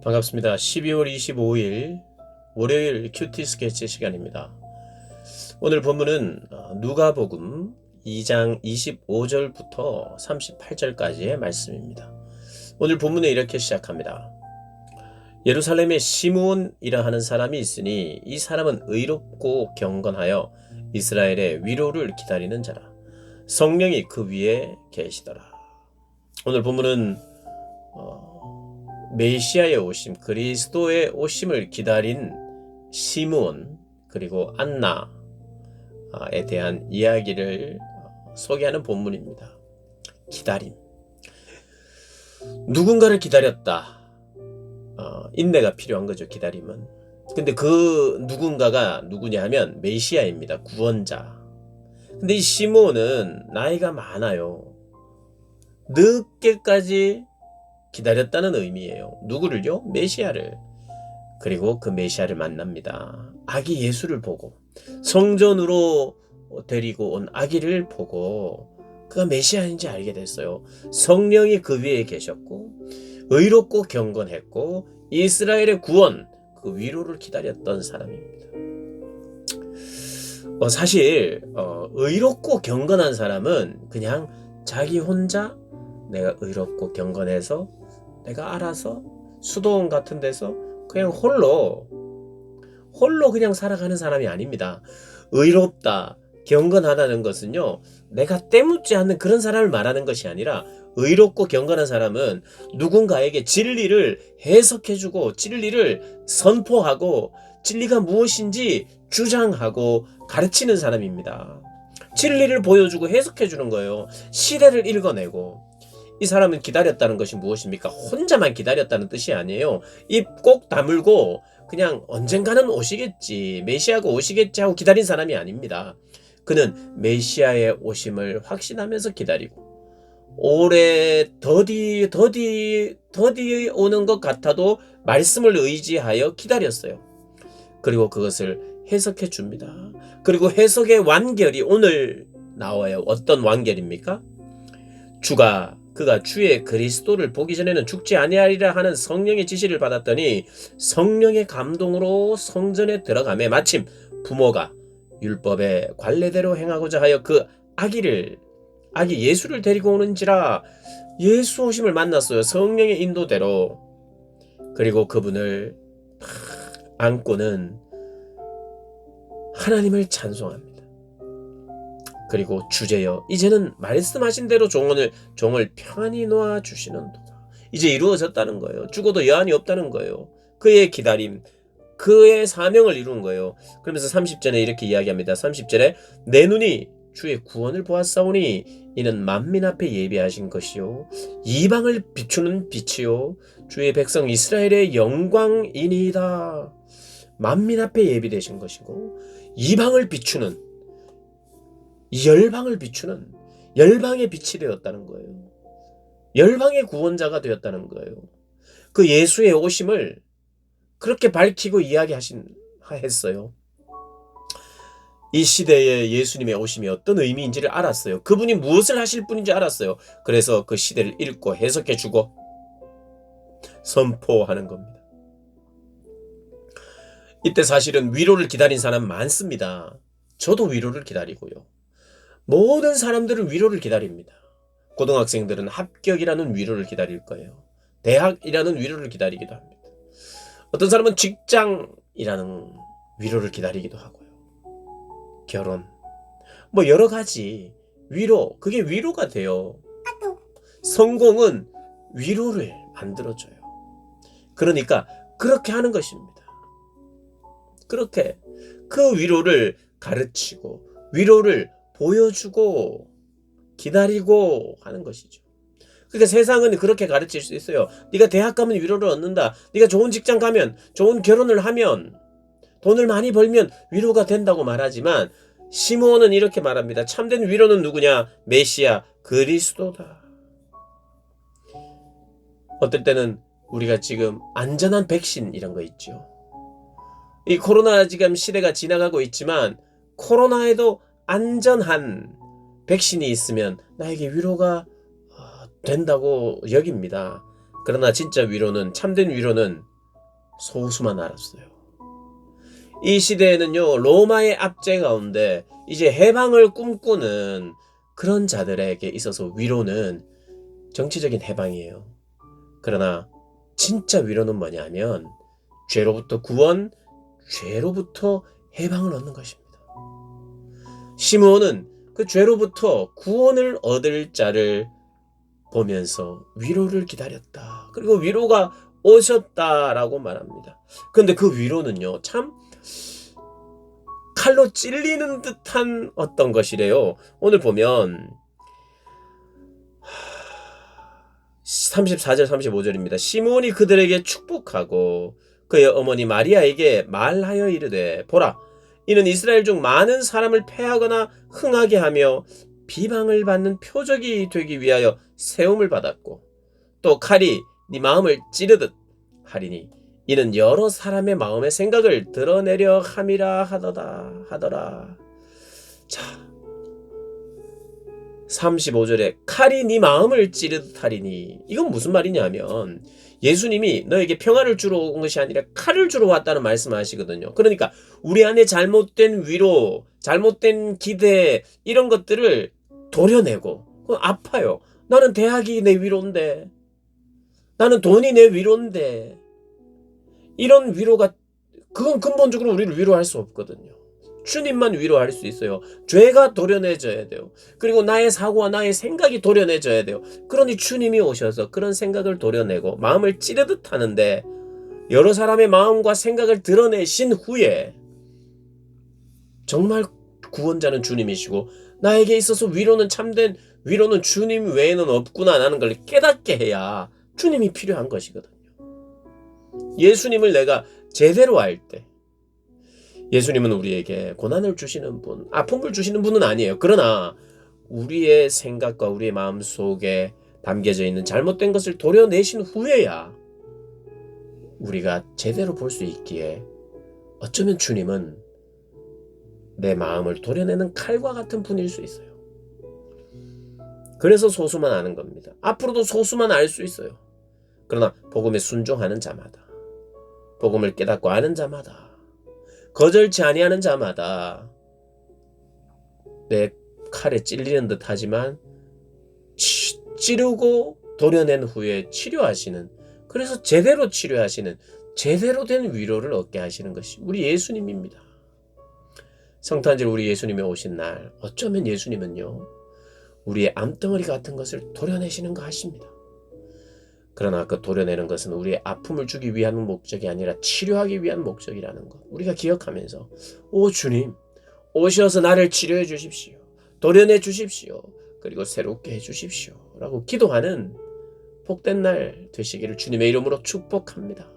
반갑습니다. 12월 25일 월요일 큐티 스케치 시간입니다. 오늘 본문은 누가복음 2장 25절부터 38절까지의 말씀입니다. 오늘 본문은 이렇게 시작합니다. 예루살렘에 시므온이라 하는 사람이 있으니 이 사람은 의롭고 경건하여 이스라엘의 위로를 기다리는 자라. 성령이 그 위에 계시더라. 오늘 본문은 메시아의 오심, 그리스도의 오심을 기다린 시므온 그리고 안나에 대한 이야기를 소개하는 본문입니다. 기다림. 누군가를 기다렸다. 인내가 필요한 거죠, 기다림은. 근데 그 누군가가 누구냐 하면 메시아입니다. 구원자. 근데 이 시므온은 나이가 많아요. 늦게까지 기다렸다는 의미예요. 누구를요? 메시아를. 그리고 그 메시아를 만납니다. 아기 예수를 보고 성전으로 데리고 온 아기를 보고 그가 메시아인지 알게 됐어요. 성령이 그 위에 계셨고 의롭고 경건했고 이스라엘의 구원, 그 위로를 기다렸던 사람입니다. 사실 의롭고 경건한 사람은 그냥 자기 혼자 내가 의롭고 경건해서 내가 알아서 수도원 같은 데서 그냥 홀로 그냥 살아가는 사람이 아닙니다. 의롭다, 경건하다는 것은요, 내가 때묻지 않는 그런 사람을 말하는 것이 아니라 의롭고 경건한 사람은 누군가에게 진리를 해석해주고 진리를 선포하고 진리가 무엇인지 주장하고 가르치는 사람입니다. 진리를 보여주고 해석해주는 거예요. 시대를 읽어내고. 이 사람은 기다렸다는 것이 무엇입니까? 혼자만 기다렸다는 뜻이 아니에요. 입 꼭 다물고 그냥 언젠가는 오시겠지, 메시아가 오시겠지 하고 기다린 사람이 아닙니다. 그는 메시아의 오심을 확신하면서 기다리고 오래 더디 오는 것 같아도 말씀을 의지하여 기다렸어요. 그리고 그것을 해석해 줍니다. 그리고 해석의 완결이 오늘 나와요. 어떤 완결입니까? 그가 주의 그리스도를 보기 전에는 죽지 아니하리라 하는 성령의 지시를 받았더니 성령의 감동으로 성전에 들어가매 마침 부모가 율법의 관례대로 행하고자 하여 그 아기 예수를 데리고 오는지라. 예수 오심을 만났어요. 성령의 인도대로. 그리고 그분을 안고는 하나님을 찬송합니다. 그리고 주제여 이제는 말씀하신 대로 종을 평안히 놓아주시는도다. 이제 이루어졌다는 거예요. 죽어도 여한이 없다는 거예요. 그의 기다림, 그의 사명을 이룬 거예요. 그러면서 30절에 이렇게 이야기합니다. 30절에 내 눈이 주의 구원을 보았사오니 이는 만민 앞에 예비하신 것이요 이방을 비추는 빛이요 주의 백성 이스라엘의 영광이니이다. 만민 앞에 예비되신 것이고 이방을 비추는, 열방을 비추는 열방의 빛이 되었다는 거예요. 열방의 구원자가 되었다는 거예요. 그 예수의 오심을 그렇게 밝히고 했어요. 이 시대에 예수님의 오심이 어떤 의미인지를 알았어요. 그분이 무엇을 하실 분인지 알았어요. 그래서 그 시대를 읽고 해석해주고 선포하는 겁니다. 이때 사실은 위로를 기다린 사람 많습니다. 저도 위로를 기다리고요. 모든 사람들은 위로를 기다립니다. 고등학생들은 합격이라는 위로를 기다릴 거예요. 대학이라는 위로를 기다리기도 합니다. 어떤 사람은 직장이라는 위로를 기다리기도 하고요. 결혼, 여러 가지 위로, 그게 위로가 돼요. 성공은 위로를 만들어줘요. 그러니까 그렇게 하는 것입니다. 그렇게 그 위로를 가르치고 위로를 보여주고 기다리고 하는 것이죠. 그러니까 세상은 그렇게 가르칠 수 있어요. 네가 대학 가면 위로를 얻는다. 네가 좋은 직장 가면, 좋은 결혼을 하면, 돈을 많이 벌면 위로가 된다고 말하지만 시므온은 이렇게 말합니다. 참된 위로는 누구냐? 메시아 그리스도다. 어떨 때는 우리가 지금 안전한 백신 이런 거 있죠. 이 코로나 지금 시대가 지나가고 있지만 코로나에도 안전한 백신이 있으면 나에게 위로가 된다고 여깁니다. 그러나 진짜 위로는, 참된 위로는 소수만 알았어요. 이 시대에는요, 로마의 압제 가운데 이제 해방을 꿈꾸는 그런 자들에게 있어서 위로는 정치적인 해방이에요. 그러나 진짜 위로는 뭐냐면 죄로부터 구원, 죄로부터 해방을 얻는 것입니다. 시므온은 그 죄로부터 구원을 얻을 자를 보면서 위로를 기다렸다. 그리고 위로가 오셨다라고 말합니다. 그런데 그 위로는요, 참 칼로 찔리는 듯한 어떤 것이래요. 오늘 보면 34절 35절입니다. 시므온이 그들에게 축복하고 그의 어머니 마리아에게 말하여 이르되 보라 이는 이스라엘 중 많은 사람을 패하거나 흥하게 하며 비방을 받는 표적이 되기 위하여 세움을 받았고 또 칼이 네 마음을 찌르듯 하리니 이는 여러 사람의 마음의 생각을 드러내려 함이라 하더라. 자, 35절에 칼이 네 마음을 찌르듯 하리니 이건 무슨 말이냐면 예수님이 너에게 평안을 주러 온 것이 아니라 칼을 주러 왔다는 말씀을 하시거든요. 그러니까 우리 안에 잘못된 위로, 잘못된 기대 이런 것들을 도려내고 아파요. 나는 대학이 내 위로인데 나는 돈이 내 위로인데 이런 위로가 그건 근본적으로 우리를 위로할 수 없거든요. 주님만 위로할 수 있어요. 죄가 도려내져야 돼요. 그리고 나의 사고와 나의 생각이 도려내져야 돼요. 그러니 주님이 오셔서 그런 생각을 도려내고 마음을 찌르듯 하는데 여러 사람의 마음과 생각을 드러내신 후에 정말 구원자는 주님이시고 나에게 있어서 위로는 참된 위로는 주님 외에는 없구나 라는 걸 깨닫게 해야 주님이 필요한 것이거든요. 예수님을 내가 제대로 알 때 예수님은 우리에게 고난을 주시는 분, 아픔을 주시는 분은 아니에요. 그러나 우리의 생각과 우리의 마음 속에 담겨져 있는 잘못된 것을 도려내신 후에야 우리가 제대로 볼 수 있기에 어쩌면 주님은 내 마음을 도려내는 칼과 같은 분일 수 있어요. 그래서 소수만 아는 겁니다. 앞으로도 소수만 알 수 있어요. 그러나 복음에 순종하는 자마다, 복음을 깨닫고 아는 자마다, 거절치 아니하는 자마다 내 칼에 찔리는 듯 하지만 찌르고 도려낸 후에 치료하시는, 그래서 제대로 치료하시는 제대로 된 위로를 얻게 하시는 것이 우리 예수님입니다. 성탄절 우리 예수님이 오신 날 어쩌면 예수님은요 우리의 암덩어리 같은 것을 도려내시는 거 아십니다. 그러나 그 도려내는 것은 우리의 아픔을 주기 위한 목적이 아니라 치료하기 위한 목적이라는 것 우리가 기억하면서 오 주님 오셔서 나를 치료해 주십시오. 도려내 주십시오. 그리고 새롭게 해 주십시오. 라고 기도하는 복된 날 되시기를 주님의 이름으로 축복합니다.